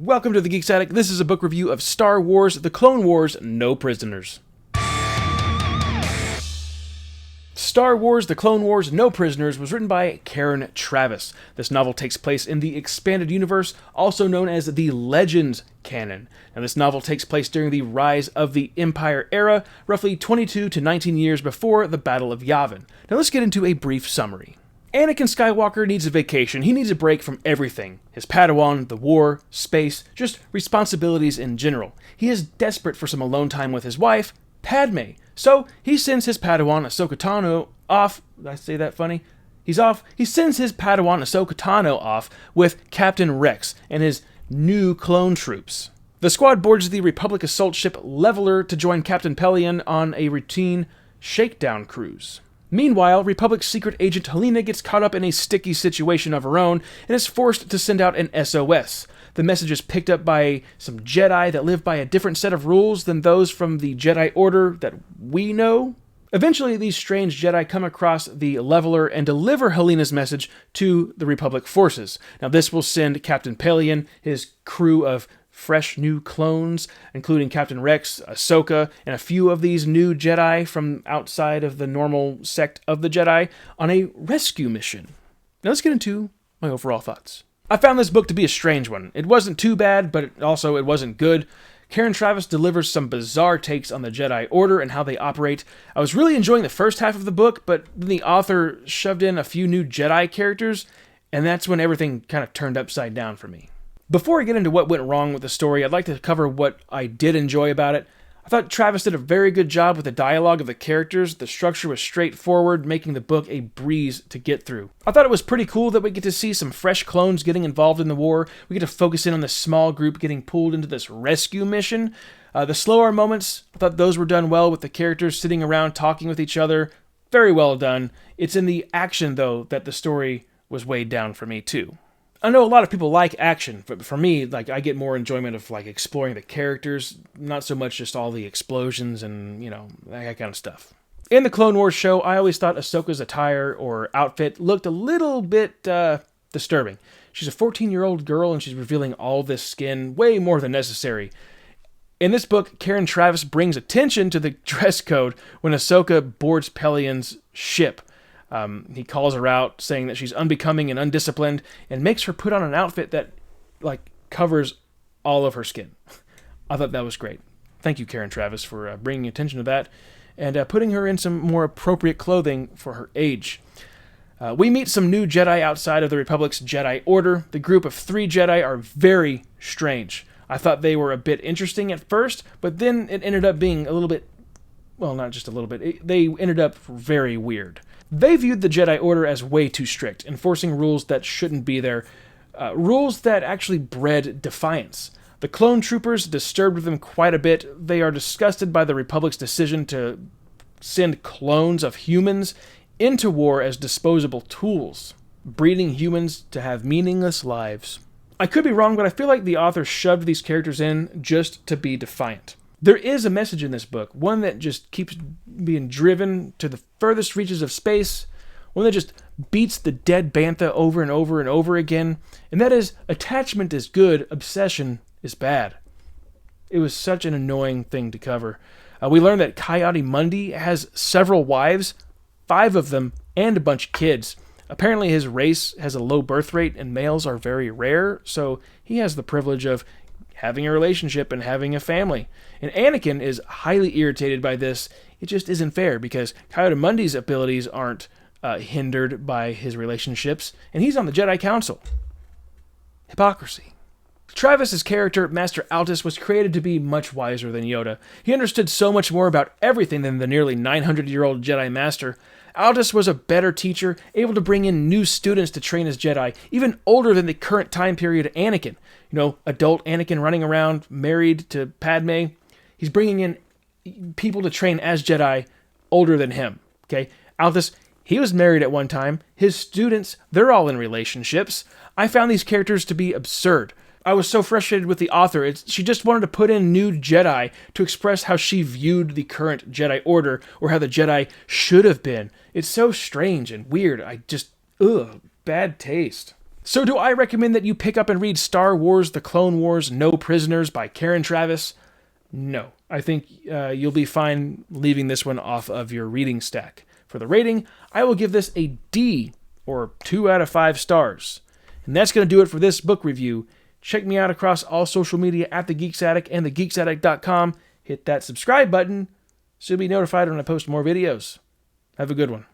Welcome to the Geeks Attic. This is a book review of Star Wars: The Clone Wars, No Prisoners. Star Wars: The Clone Wars, No Prisoners was written by Karen Traviss. This novel takes place in the Expanded Universe, also known as the Legends canon. Now, this novel takes place during the rise of the Empire era, roughly 22 to 19 years before the Battle of Yavin. Now let's get into a brief summary. Anakin Skywalker needs a vacation. He needs a break from everything. His Padawan, the war, space, just responsibilities in general. He is desperate for some alone time with his wife, Padme. So he sends his Padawan Ahsoka Tano off. Did I say that funny? He's off. He sends his Padawan Ahsoka Tano off with Captain Rex and his new clone troops. The squad boards the Republic assault ship Leveler to join Captain Pellaeon on a routine shakedown cruise. Meanwhile, Republic secret agent Helena gets caught up in a sticky situation of her own and is forced to send out an SOS. The message is picked up by some Jedi that live by a different set of rules than those from the Jedi Order that we know. Eventually, these strange Jedi come across the Leveler and deliver Helena's message to the Republic forces. Now, this will send Captain Pellaeon, his crew of fresh new clones, including Captain Rex, Ahsoka, and a few of these new Jedi from outside of the normal sect of the Jedi, on a rescue mission. Now let's get into my overall thoughts. I found this book to be a strange one. It wasn't too bad, but it wasn't good. Karen Traviss delivers some bizarre takes on the Jedi Order and how they operate. I was really enjoying the first half of the book, but then the author shoved in a few new Jedi characters, and that's when everything kind of turned upside down for me. Before I get into what went wrong with the story, I'd like to cover what I did enjoy about it. I thought Traviss did a very good job with the dialogue of the characters. The structure was straightforward, making the book a breeze to get through. I thought it was pretty cool that we get to see some fresh clones getting involved in the war. We get to focus in on this small group getting pulled into this rescue mission. The slower moments, I thought those were done well with the characters sitting around talking with each other. Very well done. It's in the action, though, that the story was weighed down for me, too. I know a lot of people like action, but for me, I get more enjoyment of exploring the characters, not so much just all the explosions and, that kind of stuff. In the Clone Wars show, I always thought Ahsoka's attire or outfit looked a little bit disturbing. She's a 14-year-old girl and she's revealing all this skin way more than necessary. In this book, Karen Traviss brings attention to the dress code when Ahsoka boards Pellaeon's ship. He calls her out, saying that she's unbecoming and undisciplined, and makes her put on an outfit that, covers all of her skin. I thought that was great. Thank you, Karen Traviss, for bringing attention to that, and putting her in some more appropriate clothing for her age. We meet some new Jedi outside of the Republic's Jedi Order. The group of 3 Jedi are very strange. I thought they were a bit interesting at first, but then it ended up being a little bit, well, not just a little bit, they ended up very weird. They viewed the Jedi Order as way too strict, enforcing rules that shouldn't be there, rules that actually bred defiance. The clone troopers disturbed them quite a bit. They are disgusted by the Republic's decision to send clones of humans into war as disposable tools, breeding humans to have meaningless lives. I could be wrong, but I feel like the author shoved these characters in just to be defiant. There is a message in this book, one that just keeps being driven to the furthest reaches of space, one that just beats the dead bantha over and over and over again, and that is, attachment is good, obsession is bad. It was such an annoying thing to cover. We learned that Ki-Adi-Mundi has several wives, 5 of them, and a bunch of kids. Apparently his race has a low birth rate and males are very rare, so he has the privilege of having a relationship and having a family. And Anakin is highly irritated by this. It just isn't fair because Ki-Adi-Mundi's abilities aren't hindered by his relationships, and he's on the Jedi Council. Hypocrisy. Travis's character, Master Altus, was created to be much wiser than Yoda. He understood so much more about everything than the nearly 900-year-old Jedi Master. Altus was a better teacher, able to bring in new students to train as Jedi, even older than the current time period Anakin. Adult Anakin running around, married to Padme. He's bringing in people to train as Jedi older than him, okay? Altus, he was married at one time. His students, they're all in relationships. I found these characters to be absurd. I was so frustrated with the author. She just wanted to put in new Jedi to express how she viewed the current Jedi Order or how the Jedi should have been. It's so strange and weird. Bad taste. So do I recommend that you pick up and read Star Wars The Clone Wars No Prisoners by Karen Traviss? No. I think you'll be fine leaving this one off of your reading stack. For the rating, I will give this a D, or 2 out of 5 stars. And that's going to do it for this book review. Check me out across all social media at The Geeks Attic and thegeeksaddict.com. Hit that subscribe button so you'll be notified when I post more videos. Have a good one.